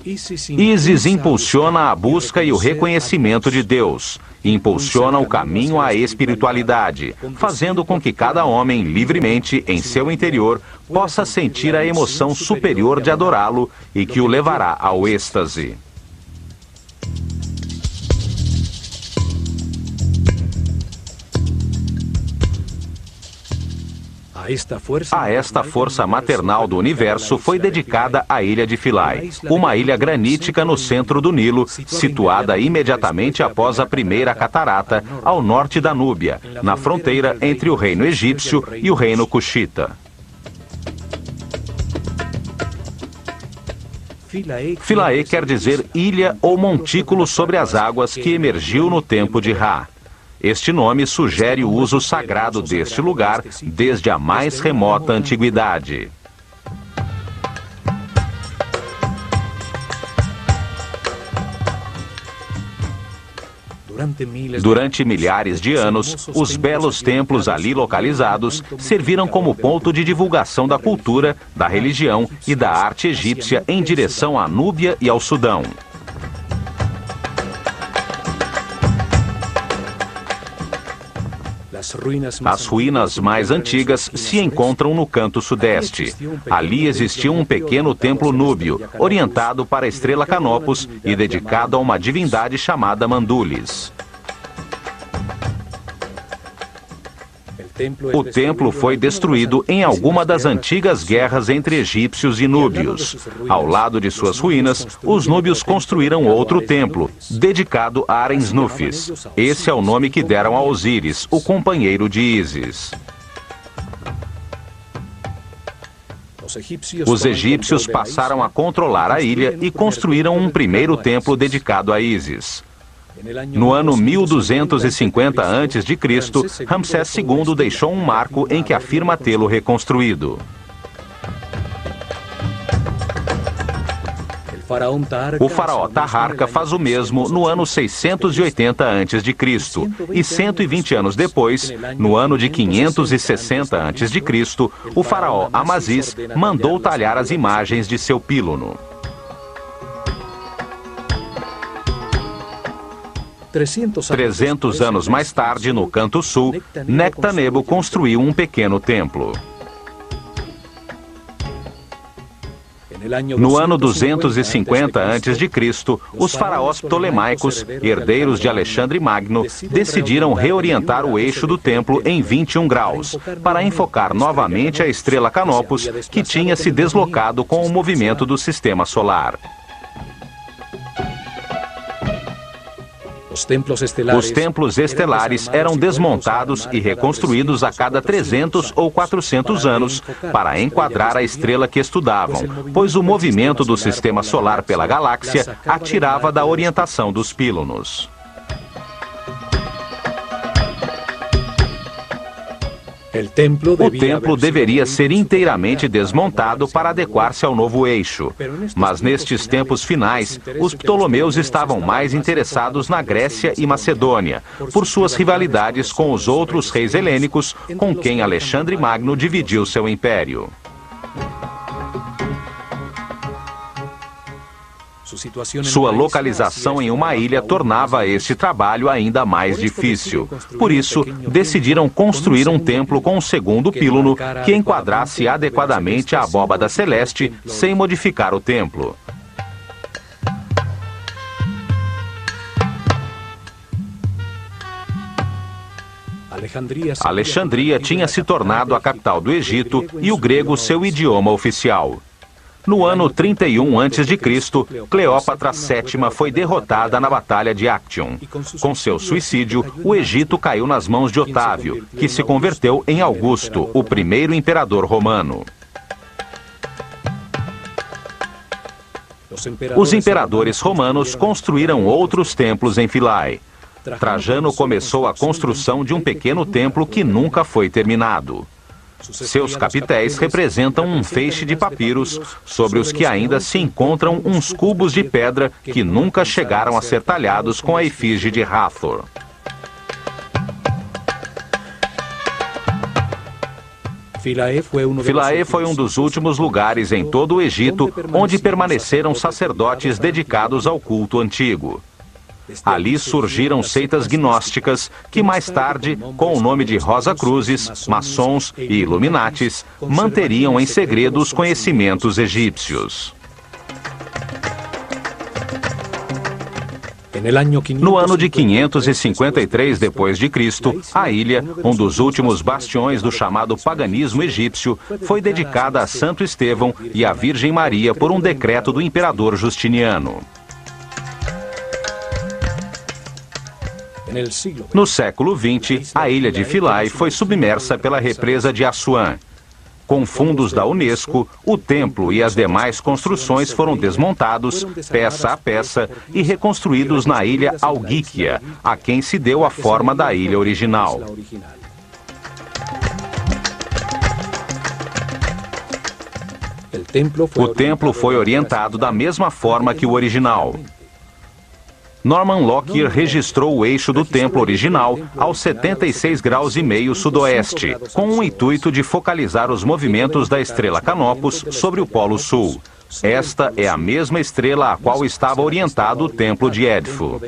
Ísis impulsiona a busca e o reconhecimento de Deus. Impulsiona o caminho à espiritualidade, fazendo com que cada homem, livremente, em seu interior, possa sentir a emoção superior de adorá-lo e que o levará ao êxtase. A esta força maternal do universo foi dedicada a ilha de Philae, uma ilha granítica no centro do Nilo, situada imediatamente após a primeira catarata, ao norte da Núbia, na fronteira entre o reino egípcio e o reino cuxita. Philae quer dizer ilha ou montículo sobre as águas que emergiu no tempo de Ra. Este nome sugere o uso sagrado deste lugar desde a mais remota antiguidade. Durante milhares de anos, os belos templos ali localizados serviram como ponto de divulgação da cultura, da religião e da arte egípcia em direção à Núbia e ao Sudão. As ruínas mais antigas se encontram no canto sudeste. Ali existia um pequeno templo núbio, orientado para a estrela Canopus e dedicado a uma divindade chamada Mandulis. O templo foi destruído em alguma das antigas guerras entre egípcios e núbios. Ao lado de suas ruínas, os núbios construíram outro templo, dedicado a Arensnufis. Esse é o nome que deram a Osíris, o companheiro de Ísis. Os egípcios passaram a controlar a ilha e construíram um primeiro templo dedicado a Ísis. No ano 1250 a.C., Ramsés II deixou um marco em que afirma tê-lo reconstruído. O faraó Taharka faz o mesmo no ano 680 a.C. e 120 anos depois, no ano de 560 a.C., o faraó Amasis mandou talhar as imagens de seu pílono. 300 anos mais tarde, no canto sul, Nectanebo construiu um pequeno templo. No ano 250 a.C., os faraós ptolemaicos, herdeiros de Alexandre Magno, decidiram reorientar o eixo do templo em 21 graus, para enfocar novamente a estrela Canopus, que tinha se deslocado com o movimento do sistema solar. Os templos estelares eram desmontados e reconstruídos a cada 300 ou 400 anos para enquadrar a estrela que estudavam, pois o movimento do sistema solar pela galáxia atirava da orientação dos pílunos. O templo deveria ser inteiramente desmontado para adequar-se ao novo eixo. Mas nestes tempos finais, os ptolomeus estavam mais interessados na Grécia e Macedônia, por suas rivalidades com os outros reis helênicos com quem Alexandre Magno dividiu seu império. Sua localização em uma ilha tornava este trabalho ainda mais difícil. Por isso, decidiram construir um templo com um segundo pílono que enquadrasse adequadamente a abóbada celeste sem modificar o templo. Alexandria tinha se tornado a capital do Egito e o grego seu idioma oficial. No ano 31 a.C., Cleópatra VII foi derrotada na Batalha de Actium. Com seu suicídio, o Egito caiu nas mãos de Otávio, que se converteu em Augusto, o primeiro imperador romano. Os imperadores romanos construíram outros templos em Philae. Trajano começou a construção de um pequeno templo que nunca foi terminado. Seus capitéis representam um feixe de papiros, sobre os que ainda se encontram uns cubos de pedra que nunca chegaram a ser talhados com a efígie de Hathor. Philae foi um dos últimos lugares em todo o Egito onde permaneceram sacerdotes dedicados ao culto antigo. Ali surgiram seitas gnósticas que mais tarde, com o nome de Rosa-Cruzes, maçons e Illuminatis, manteriam em segredo os conhecimentos egípcios. No ano de 553 d.C., a ilha, um dos últimos bastiões do chamado paganismo egípcio, foi dedicada a Santo Estevão e à Virgem Maria por um decreto do imperador Justiniano. No século XX, a ilha de Philae foi submersa pela represa de Assuã. Com fundos da Unesco, o templo e as demais construções foram desmontados, peça a peça, e reconstruídos na ilha Algíquia, a quem se deu a forma da ilha original. O templo foi orientado da mesma forma que o original. Norman Lockyer registrou o eixo do templo original aos 76 graus e meio sudoeste, com o intuito de focalizar os movimentos da estrela Canopus sobre o Polo Sul. Esta é a mesma estrela a qual estava orientado o templo de Edfu.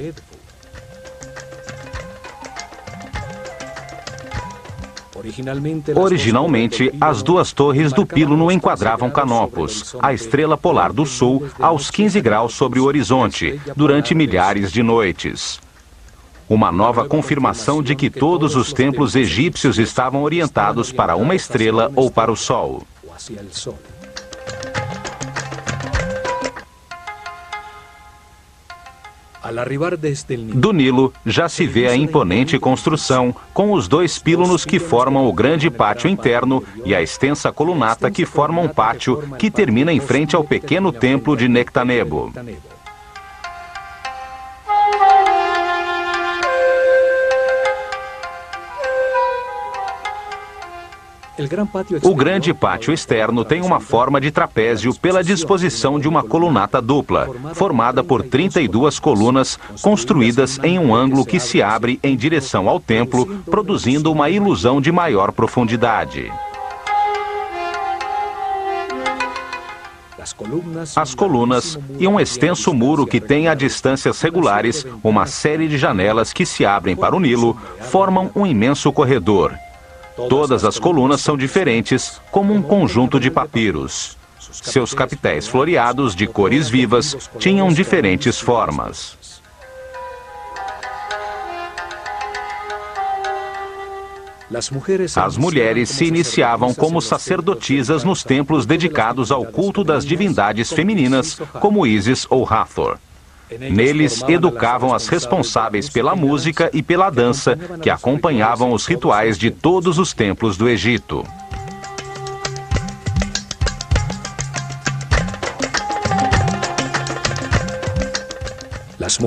Originalmente, as duas torres do píluno enquadravam Canopus, a estrela polar do sul, aos 15 graus sobre o horizonte, durante milhares de noites. Uma nova confirmação de que todos os templos egípcios estavam orientados para uma estrela ou para o sol. Do Nilo, já se vê a imponente construção, com os dois pílunos que formam o grande pátio interno e a extensa colunata que forma um pátio que termina em frente ao pequeno templo de Nectanebo. O grande pátio externo tem uma forma de trapézio pela disposição de uma colunata dupla, formada por 32 colunas construídas em um ângulo que se abre em direção ao templo, produzindo uma ilusão de maior profundidade. As colunas e um extenso muro que tem a distâncias regulares, uma série de janelas que se abrem para o Nilo, formam um imenso corredor. Todas as colunas são diferentes, como um conjunto de papiros. Seus capitéis floreados, de cores vivas, tinham diferentes formas. As mulheres se iniciavam como sacerdotisas nos templos dedicados ao culto das divindades femininas, como Ísis ou Hathor. Neles, educavam as responsáveis pela música e pela dança, que acompanhavam os rituais de todos os templos do Egito.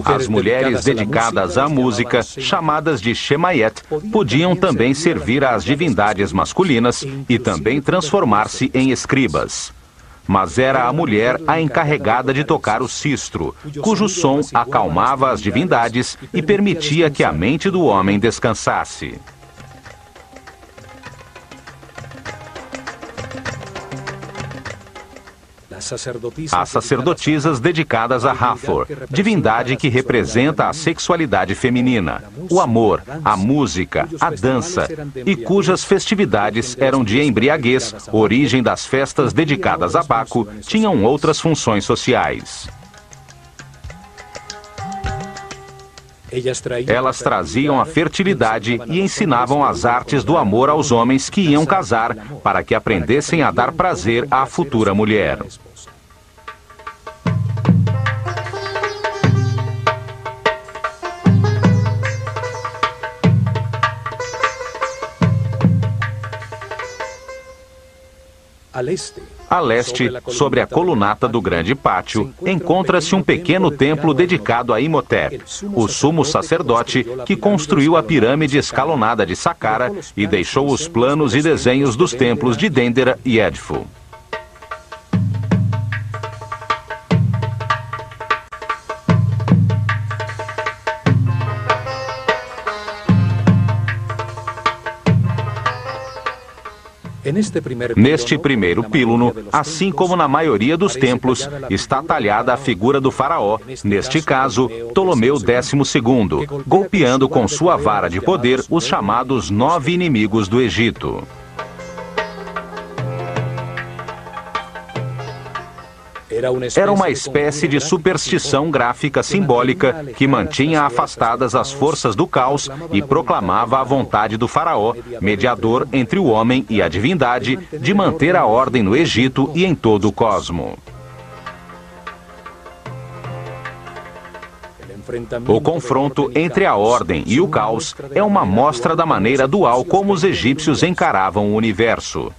As mulheres dedicadas à música, chamadas de Shemayet, podiam também servir às divindades masculinas e também transformar-se em escribas. Mas era a mulher a encarregada de tocar o sistro, cujo som acalmava as divindades e permitia que a mente do homem descansasse. As sacerdotisas dedicadas a Hathor, divindade que representa a sexualidade feminina, o amor, a música, a dança, e cujas festividades eram de embriaguez, origem das festas dedicadas a Baco, tinham outras funções sociais. Elas traziam a fertilidade e ensinavam as artes do amor aos homens que iam casar, para que aprendessem a dar prazer à futura mulher. A leste, sobre a colunata do grande pátio, encontra-se um pequeno templo dedicado a Imhotep, o sumo sacerdote que construiu a pirâmide escalonada de Saqqara e deixou os planos e desenhos dos templos de Dendera e Edfu. Neste primeiro píluno, assim como na maioria dos templos, está talhada a figura do faraó, neste caso, Ptolomeu XII, golpeando com sua vara de poder os chamados 9 inimigos do Egito. Era uma espécie de superstição gráfica simbólica que mantinha afastadas as forças do caos e proclamava a vontade do faraó, mediador entre o homem e a divindade, de manter a ordem no Egito e em todo o cosmo. O confronto entre a ordem e o caos é uma mostra da maneira dual como os egípcios encaravam o universo.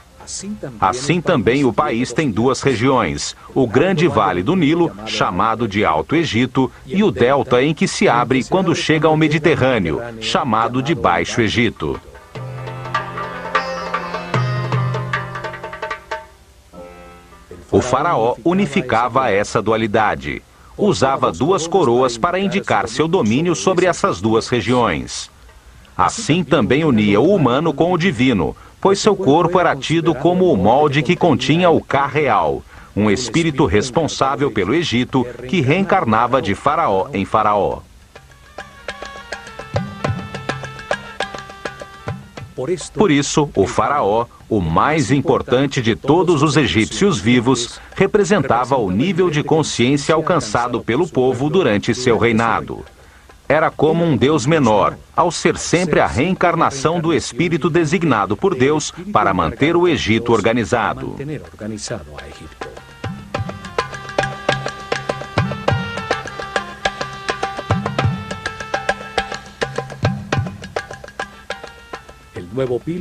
Assim também o país tem duas regiões, o Grande Vale do Nilo, chamado de Alto Egito, e o delta em que se abre quando chega ao Mediterrâneo, chamado de Baixo Egito. O faraó unificava essa dualidade. Usava duas coroas para indicar seu domínio sobre essas duas regiões. Assim também unia o humano com o divino, pois seu corpo era tido como o molde que continha o Ka-real, um espírito responsável pelo Egito que reencarnava de faraó em faraó. Por isso, o faraó, o mais importante de todos os egípcios vivos, representava o nível de consciência alcançado pelo povo durante seu reinado. Era como um Deus menor, ao ser sempre a reencarnação do espírito designado por Deus para manter o Egito organizado.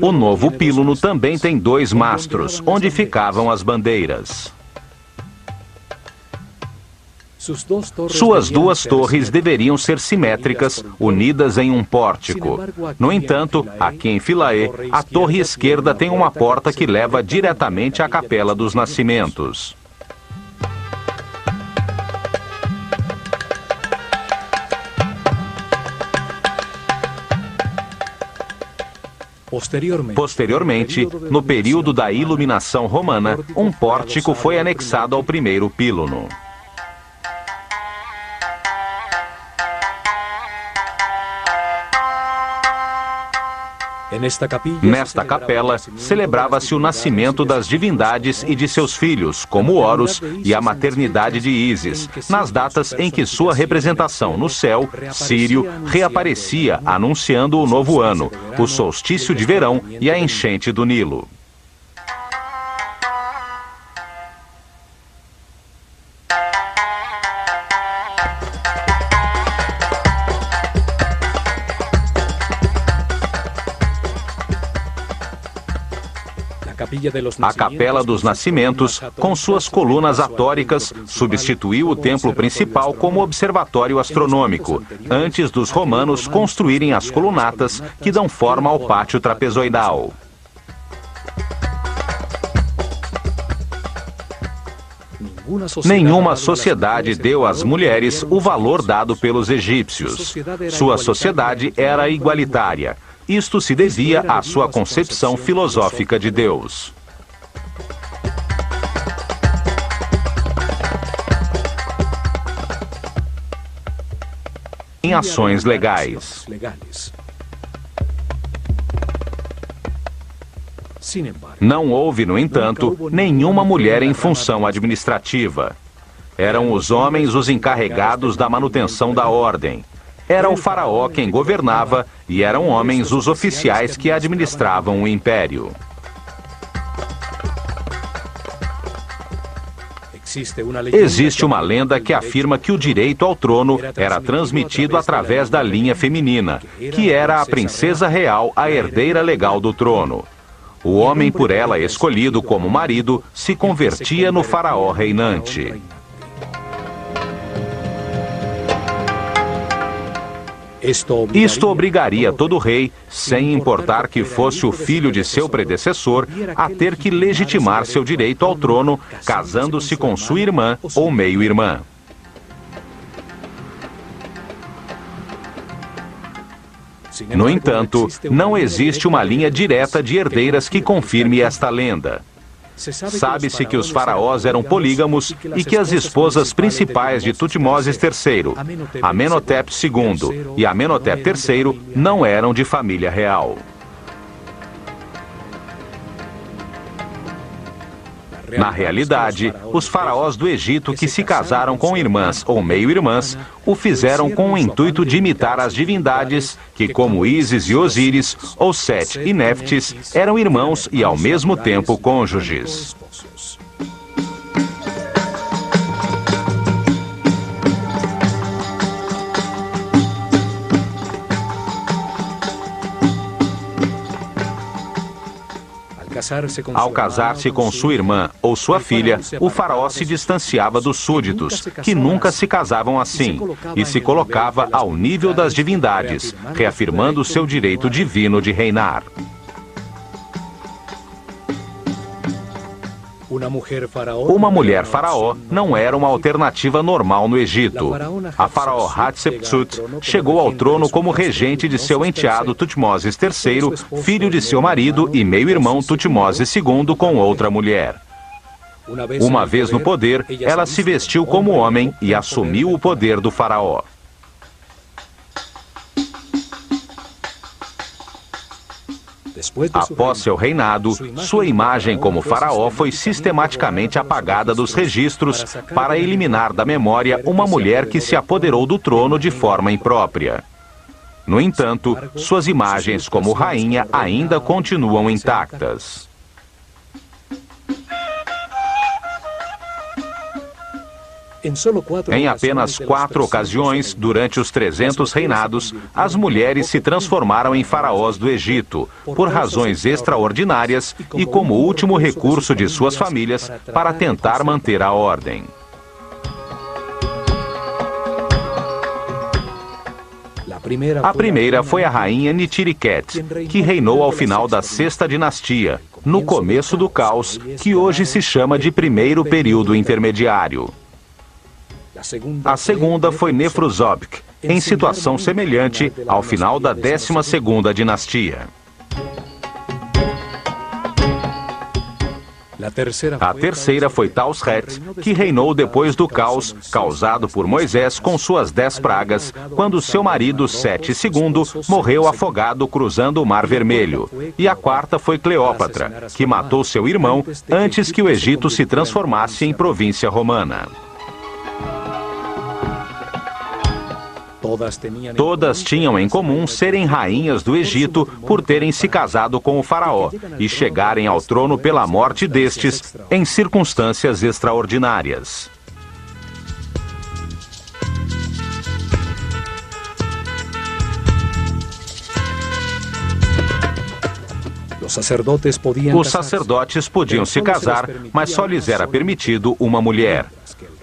O novo píluno também tem 2 mastros, onde ficavam as bandeiras. Suas 2 torres deveriam ser simétricas, unidas em um pórtico. No entanto, aqui em Philae, a torre esquerda tem uma porta que leva diretamente à Capela dos Nascimentos. Posteriormente, no período da iluminação romana, um pórtico foi anexado ao primeiro píluno. Nesta capela, celebrava-se o nascimento das divindades e de seus filhos, como Horus, e a maternidade de Ísis, nas datas em que sua representação no céu, Sírio, reaparecia, anunciando o novo ano, o solstício de verão e a enchente do Nilo. A Capela dos Nascimentos, com suas colunas atóricas, substituiu o templo principal como observatório astronômico, antes dos romanos construírem as colunatas que dão forma ao pátio trapezoidal. Nenhuma sociedade deu às mulheres o valor dado pelos egípcios. Sua sociedade era igualitária. Isto se devia à sua concepção filosófica de Deus. Em ações legais. Não houve, no entanto, nenhuma mulher em função administrativa. Eram os homens os encarregados da manutenção da ordem. Era o faraó quem governava e eram homens os oficiais que administravam o império. Existe uma lenda que afirma que o direito ao trono era transmitido através da linha feminina, que era a princesa real, a herdeira legal do trono. O homem por ela escolhido como marido se convertia no faraó reinante. Isto obrigaria todo rei, sem importar que fosse o filho de seu predecessor, a ter que legitimar seu direito ao trono, casando-se com sua irmã ou meio-irmã. No entanto, não existe uma linha direta de herdeiras que confirme esta lenda. Sabe-se que os faraós eram polígamos e que as esposas principais de Tutmoses III, Amenhotep II e Amenhotep III, não eram de família real. Na realidade, os faraós do Egito que se casaram com irmãs ou meio-irmãs o fizeram com o intuito de imitar as divindades que, como Ísis e Osíris, ou Sete e Néftis, eram irmãos e ao mesmo tempo cônjuges. Ao casar-se com sua irmã ou sua filha, o faraó se distanciava dos súditos, que nunca se casavam assim, e se colocava ao nível das divindades, reafirmando seu direito divino de reinar. Uma mulher faraó não era uma alternativa normal no Egito. A faraó Hatshepsut chegou ao trono como regente de seu enteado Tutmoses III, filho de seu marido e meio-irmão Tutmoses II com outra mulher. Uma vez no poder, ela se vestiu como homem e assumiu o poder do faraó. Após seu reinado, sua imagem como faraó foi sistematicamente apagada dos registros para eliminar da memória uma mulher que se apoderou do trono de forma imprópria. No entanto, suas imagens como rainha ainda continuam intactas. Em apenas 4 ocasiões, durante os 300 reinados, as mulheres se transformaram em faraós do Egito, por razões extraordinárias e como último recurso de suas famílias para tentar manter a ordem. A primeira foi a rainha Nitiriket, que reinou ao final da 6ª dinastia, no começo do caos, que hoje se chama de primeiro período intermediário. A segunda foi Nefrusobik, em situação semelhante ao final da 12ª dinastia. A terceira foi Tausret, que reinou depois do caos causado por Moisés com suas 10 pragas, quando seu marido Sete II morreu afogado cruzando o Mar Vermelho. E a quarta foi Cleópatra, que matou seu irmão antes que o Egito se transformasse em província romana. Todas tinham em comum serem rainhas do Egito por terem se casado com o faraó e chegarem ao trono pela morte destes em circunstâncias extraordinárias. Os sacerdotes podiam se casar, mas só lhes era permitido uma mulher.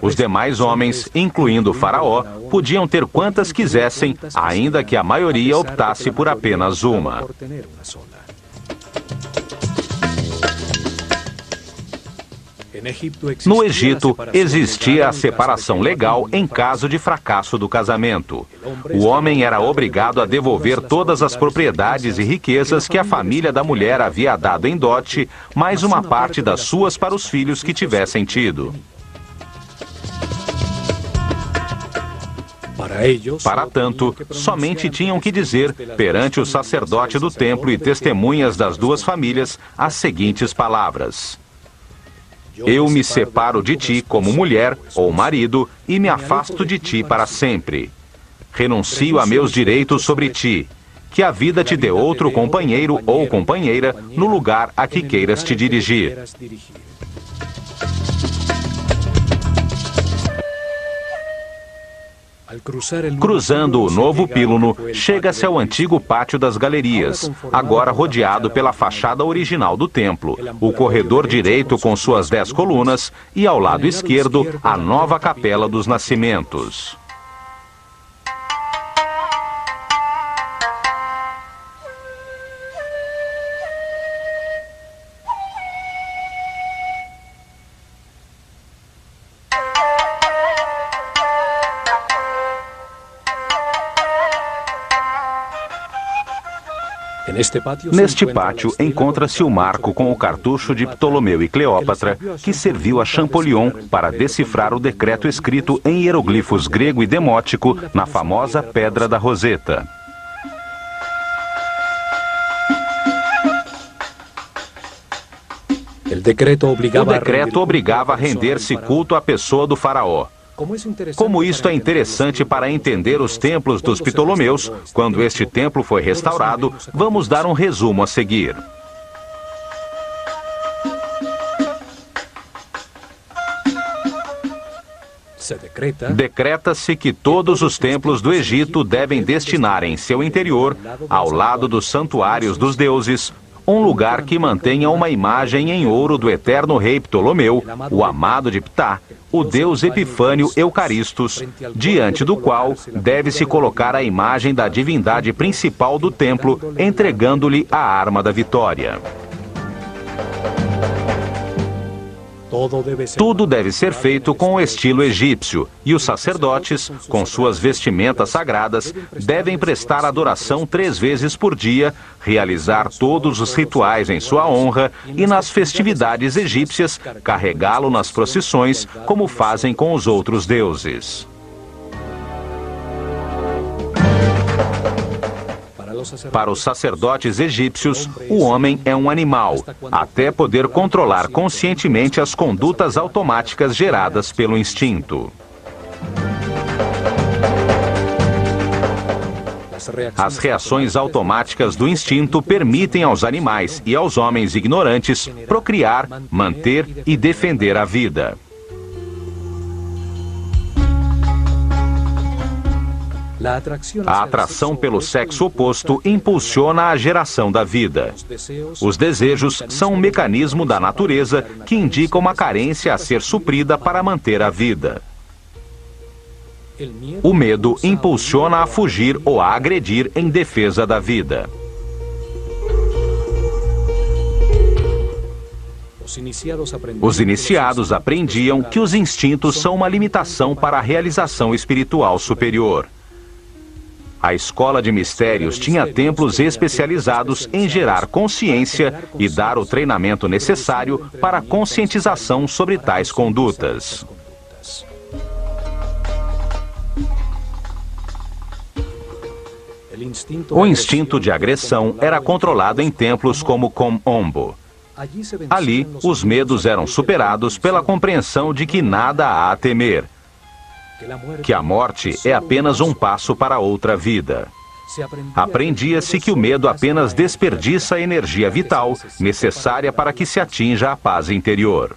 Os demais homens, incluindo o faraó, podiam ter quantas quisessem, ainda que a maioria optasse por apenas uma. No Egito, existia a separação legal em caso de fracasso do casamento. O homem era obrigado a devolver todas as propriedades e riquezas que a família da mulher havia dado em dote, mais uma parte das suas para os filhos que tivessem tido. Para tanto, somente tinham que dizer, perante o sacerdote do templo e testemunhas das duas famílias, as seguintes palavras: Eu me separo de ti como mulher ou marido e me afasto de ti para sempre. Renuncio a meus direitos sobre ti. Que a vida te dê outro companheiro ou companheira no lugar a que queiras te dirigir. Cruzando o novo píluno, chega-se ao antigo pátio das galerias, agora rodeado pela fachada original do templo, o corredor direito com suas 10 colunas e, ao lado esquerdo, a nova Capela dos Nascimentos. Neste pátio encontra-se o marco com o cartucho de Ptolomeu e Cleópatra, que serviu a Champollion para decifrar o decreto escrito em hieroglifos grego e demótico na famosa Pedra da Roseta. O decreto obrigava a render-se culto à pessoa do faraó. Como isto é interessante para entender os templos dos Ptolomeus, quando este templo foi restaurado, vamos dar um resumo a seguir. Decreta-se que todos os templos do Egito devem destinar em seu interior, ao lado dos santuários dos deuses, um lugar que mantenha uma imagem em ouro do eterno rei Ptolomeu, o amado de Ptah, o deus Epifânio Eucaristos, diante do qual deve-se colocar a imagem da divindade principal do templo, entregando-lhe a arma da vitória. Tudo deve ser feito com o estilo egípcio, e os sacerdotes, com suas vestimentas sagradas, devem prestar adoração 3 vezes por dia, realizar todos os rituais em sua honra e, nas festividades egípcias, carregá-lo nas procissões, como fazem com os outros deuses. Para os sacerdotes egípcios, o homem é um animal, até poder controlar conscientemente as condutas automáticas geradas pelo instinto. As reações automáticas do instinto permitem aos animais e aos homens ignorantes procriar, manter e defender a vida. A atração pelo sexo oposto impulsiona a geração da vida. Os desejos são um mecanismo da natureza que indica uma carência a ser suprida para manter a vida. O medo impulsiona a fugir ou a agredir em defesa da vida. Os iniciados aprendiam que os instintos são uma limitação para a realização espiritual superior. A escola de mistérios tinha templos especializados em gerar consciência e dar o treinamento necessário para a conscientização sobre tais condutas. O instinto de agressão era controlado em templos como Kom-Ombo. Ali, os medos eram superados pela compreensão de que nada há a temer, que a morte é apenas um passo para outra vida. Aprendia-se que o medo apenas desperdiça a energia vital necessária para que se atinja a paz interior.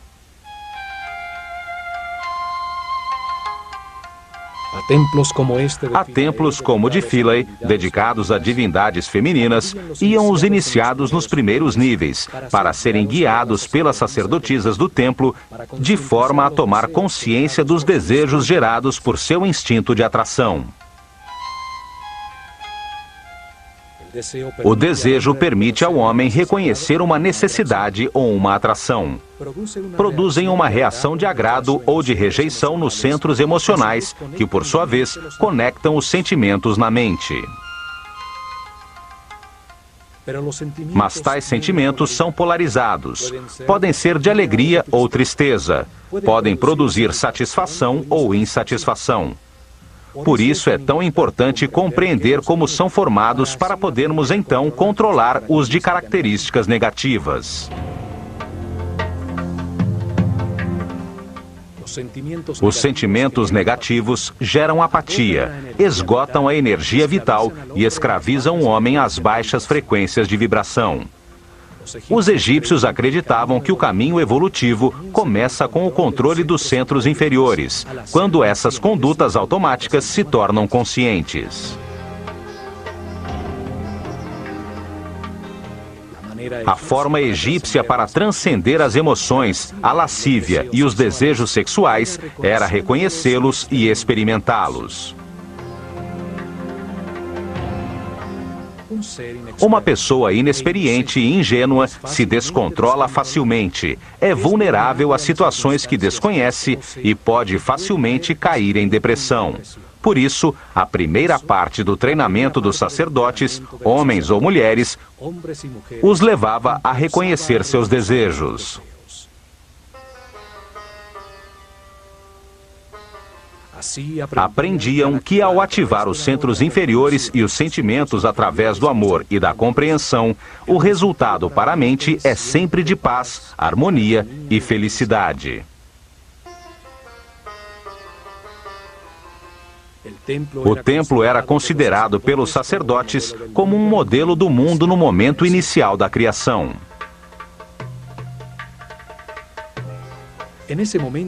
A templos como o de Philae, dedicados a divindades femininas, iam os iniciados nos primeiros níveis, para serem guiados pelas sacerdotisas do templo, de forma a tomar consciência dos desejos gerados por seu instinto de atração. O desejo permite ao homem reconhecer uma necessidade ou uma atração. Produzem uma reação de agrado ou de rejeição nos centros emocionais, que, por sua vez, conectam os sentimentos na mente. Mas tais sentimentos são polarizados. Podem ser de alegria ou tristeza. Podem produzir satisfação ou insatisfação. Por isso é tão importante compreender como são formados para podermos então controlar os de características negativas. Os sentimentos negativos geram apatia, esgotam a energia vital e escravizam o homem às baixas frequências de vibração. Os egípcios acreditavam que o caminho evolutivo começa com o controle dos centros inferiores, quando essas condutas automáticas se tornam conscientes. A forma egípcia para transcender as emoções, a lascívia e os desejos sexuais era reconhecê-los e experimentá-los. Uma pessoa inexperiente e ingênua se descontrola facilmente, é vulnerável a situações que desconhece e pode facilmente cair em depressão. Por isso, a primeira parte do treinamento dos sacerdotes, homens ou mulheres, os levava a reconhecer seus desejos. Aprendiam que ao ativar os centros inferiores e os sentimentos através do amor e da compreensão, o resultado para a mente é sempre de paz, harmonia e felicidade. O templo era considerado pelos sacerdotes como um modelo do mundo no momento inicial da criação.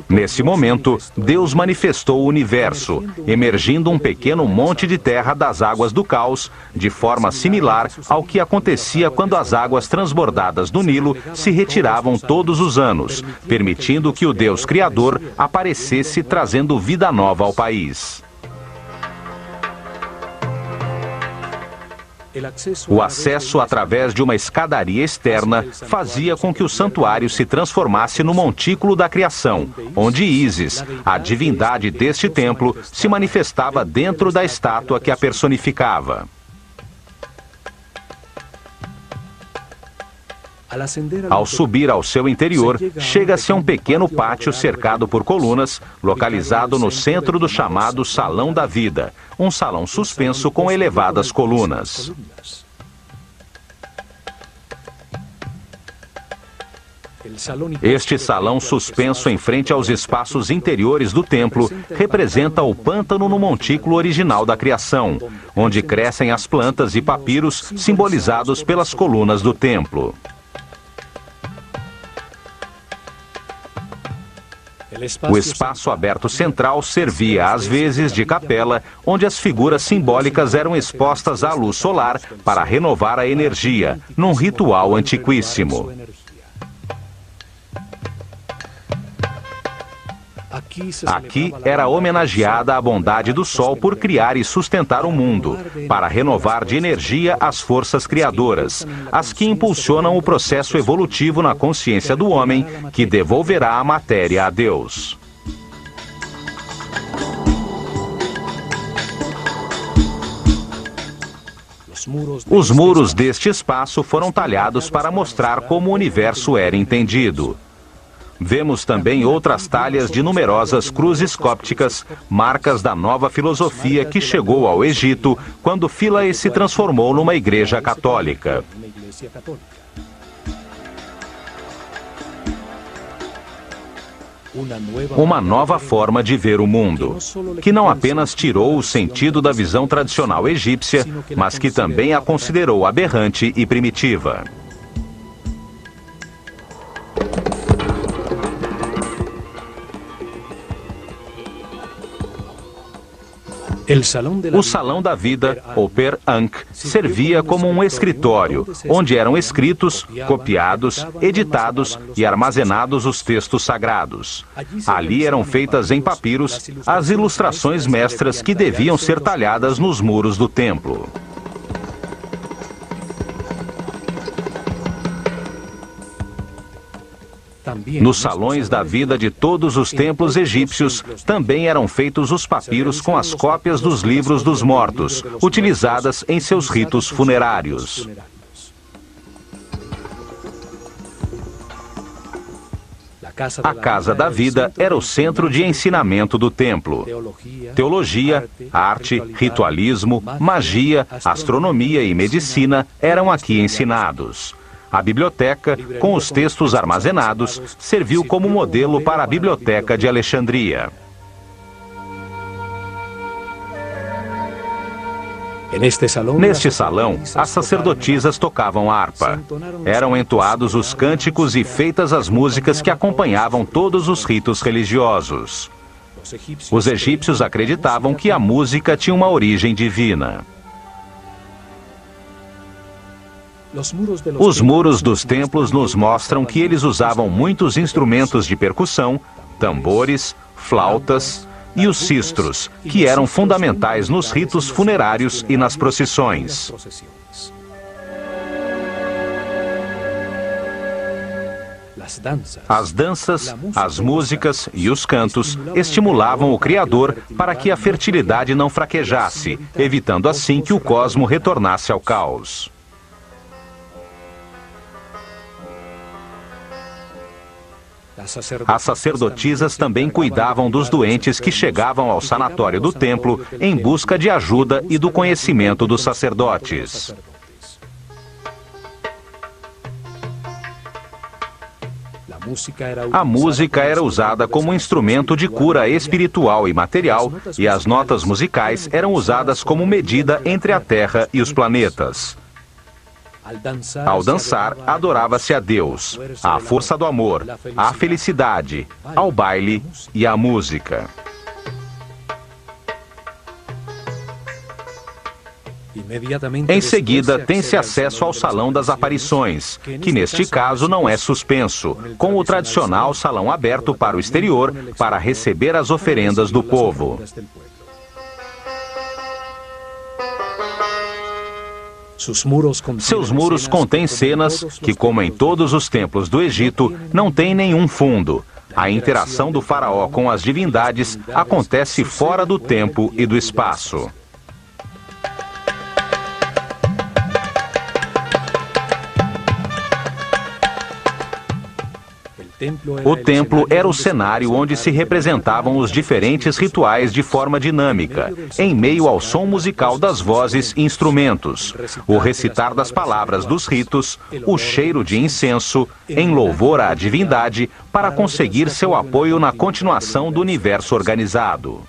Nesse momento, Deus manifestou o universo, emergindo um pequeno monte de terra das águas do caos, de forma similar ao que acontecia quando as águas transbordadas do Nilo se retiravam todos os anos, permitindo que o Deus Criador aparecesse trazendo vida nova ao país. O acesso através de uma escadaria externa fazia com que o santuário se transformasse no montículo da criação, onde Ísis, a divindade deste templo, se manifestava dentro da estátua que a personificava. Ao subir ao seu interior, chega-se a um pequeno pátio cercado por colunas, localizado no centro do chamado Salão da Vida, um salão suspenso com elevadas colunas. Este salão suspenso em frente aos espaços interiores do templo representa o pântano no montículo original da criação, onde crescem as plantas e papiros simbolizados pelas colunas do templo. O espaço aberto central servia às vezes de capela, onde as figuras simbólicas eram expostas à luz solar para renovar a energia, num ritual antiquíssimo. Aqui era homenageada a bondade do Sol por criar e sustentar o mundo, para renovar de energia as forças criadoras, as que impulsionam o processo evolutivo na consciência do homem, que devolverá a matéria a Deus. Os muros deste espaço foram talhados para mostrar como o universo era entendido. Vemos também outras talhas de numerosas cruzes cópticas, marcas da nova filosofia que chegou ao Egito quando Philae se transformou numa igreja católica. Uma nova forma de ver o mundo, que não apenas tirou o sentido da visão tradicional egípcia, mas que também a considerou aberrante e primitiva. O Salão da Vida, ou Per Ankh, servia como um escritório, onde eram escritos, copiados, editados e armazenados os textos sagrados. Ali eram feitas em papiros as ilustrações mestras que deviam ser talhadas nos muros do templo. Nos salões da vida de todos os templos egípcios também eram feitos os papiros com as cópias dos livros dos mortos, utilizadas em seus ritos funerários. A Casa da Vida era o centro de ensinamento do templo. Teologia, arte, ritualismo, magia, astronomia e medicina eram aqui ensinados. A biblioteca, com os textos armazenados, serviu como modelo para a Biblioteca de Alexandria. Neste salão, as sacerdotisas tocavam harpa. Eram entoados os cânticos e feitas as músicas que acompanhavam todos os ritos religiosos. Os egípcios acreditavam que a música tinha uma origem divina. Os muros dos templos nos mostram que eles usavam muitos instrumentos de percussão, tambores, flautas e os sistros, que eram fundamentais nos ritos funerários e nas procissões. As danças, as músicas e os cantos estimulavam o Criador para que a fertilidade não fraquejasse, evitando assim que o cosmo retornasse ao caos. As sacerdotisas também cuidavam dos doentes que chegavam ao sanatório do templo em busca de ajuda e do conhecimento dos sacerdotes. A música era usada como instrumento de cura espiritual e material, e as notas musicais eram usadas como medida entre a Terra e os planetas. Ao dançar, adorava-se a Deus, à força do amor, à felicidade, ao baile e à música. Em seguida, tem-se acesso ao Salão das Aparições, que neste caso não é suspenso, com o tradicional salão aberto para o exterior para receber as oferendas do povo. Seus muros contêm cenas que, como em todos os templos do Egito, não têm nenhum fundo. A interação do faraó com as divindades acontece fora do tempo e do espaço. O templo era o cenário onde se representavam os diferentes rituais de forma dinâmica, em meio ao som musical das vozes e instrumentos, o recitar das palavras dos ritos, o cheiro de incenso, em louvor à divindade, para conseguir seu apoio na continuação do universo organizado.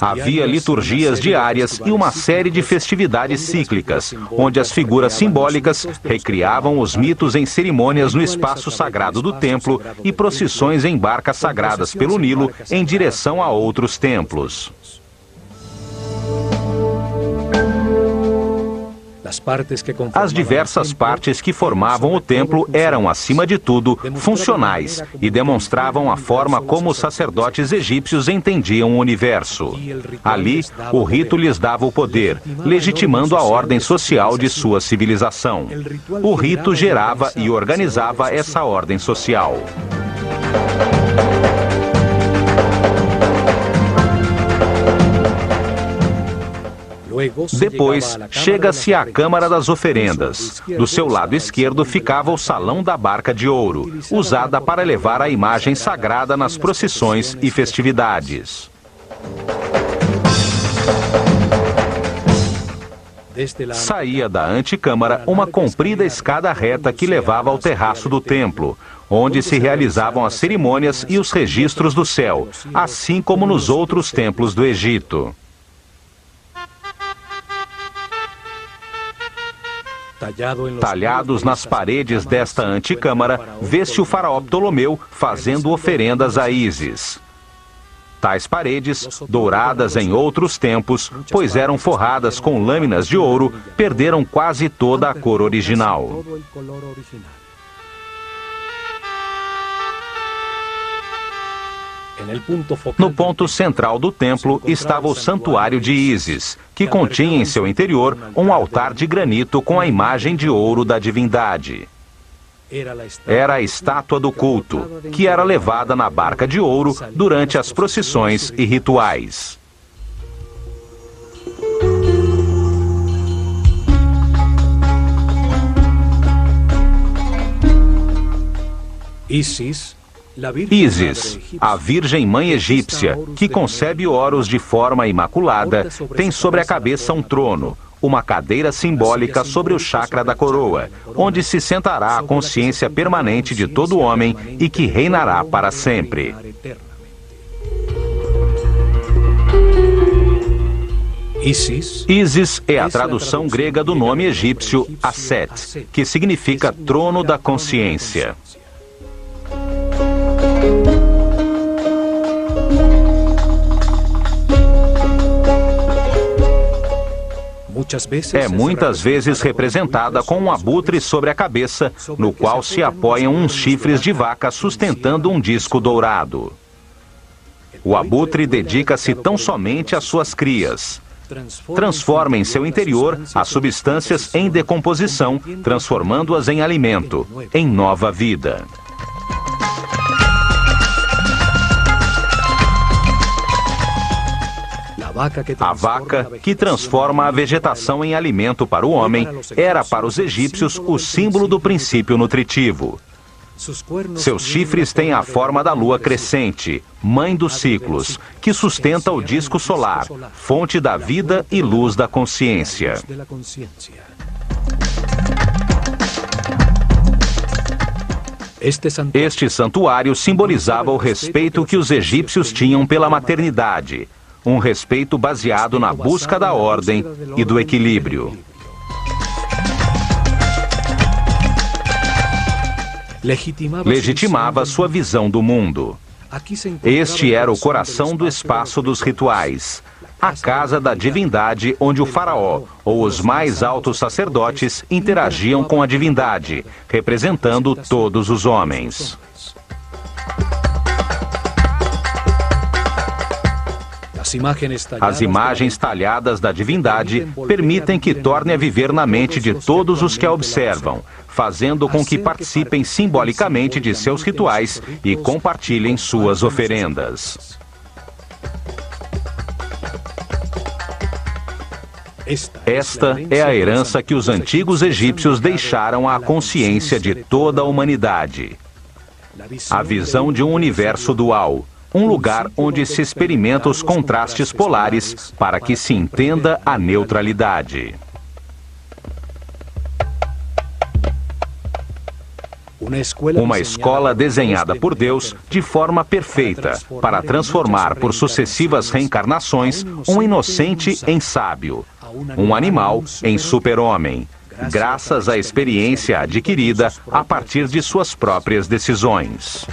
Havia liturgias diárias e uma série de festividades cíclicas, onde as figuras simbólicas recriavam os mitos em cerimônias no espaço sagrado do templo e procissões em barcas sagradas pelo Nilo em direção a outros templos. As diversas partes que formavam o templo eram, acima de tudo, funcionais e demonstravam a forma como os sacerdotes egípcios entendiam o universo. Ali, o rito lhes dava o poder, legitimando a ordem social de sua civilização. O rito gerava e organizava essa ordem social. Depois, chega-se à Câmara das Oferendas. Do seu lado esquerdo ficava o Salão da Barca de Ouro, usada para levar a imagem sagrada nas procissões e festividades. Saía da antecâmara uma comprida escada reta que levava ao terraço do templo, onde se realizavam as cerimônias e os registros do céu, assim como nos outros templos do Egito. Talhados nas paredes desta antecâmara, vê-se o faraó Ptolomeu fazendo oferendas a Ísis. Tais paredes, douradas em outros tempos, pois eram forradas com lâminas de ouro, perderam quase toda a cor original. No ponto central do templo estava o Santuário de Ísis, que continha em seu interior um altar de granito com a imagem de ouro da divindade. Era a estátua do culto, que era levada na barca de ouro durante as procissões e rituais. Ísis, a Virgem Mãe Egípcia, que concebe Horus de forma imaculada, tem sobre a cabeça um trono, uma cadeira simbólica sobre o chakra da coroa, onde se sentará a consciência permanente de todo homem e que reinará para sempre. Ísis é a tradução grega do nome egípcio Aset, que significa trono da consciência. É muitas vezes representada com um abutre sobre a cabeça, no qual se apoiam uns chifres de vaca sustentando um disco dourado. O abutre dedica-se tão somente às suas crias. Transforma em seu interior as substâncias em decomposição, transformando-as em alimento, em nova vida. A vaca, que transforma a vegetação em alimento para o homem, era para os egípcios o símbolo do princípio nutritivo. Seus chifres têm a forma da lua crescente, mãe dos ciclos, que sustenta o disco solar, fonte da vida e luz da consciência. Este santuário simbolizava o respeito que os egípcios tinham pela maternidade, um respeito baseado na busca da ordem e do equilíbrio. Legitimava sua visão do mundo. Este era o coração do espaço dos rituais, a casa da divindade onde o faraó ou os mais altos sacerdotes interagiam com a divindade, representando todos os homens. As imagens talhadas da divindade permitem que torne a viver na mente de todos os que a observam, fazendo com que participem simbolicamente de seus rituais e compartilhem suas oferendas. Esta é a herança que os antigos egípcios deixaram à consciência de toda a humanidade. A visão de um universo dual, um lugar onde se experimenta os contrastes polares para que se entenda a neutralidade. Uma escola desenhada por Deus de forma perfeita para transformar por sucessivas reencarnações um inocente em sábio, um animal em super-homem, graças à experiência adquirida a partir de suas próprias decisões.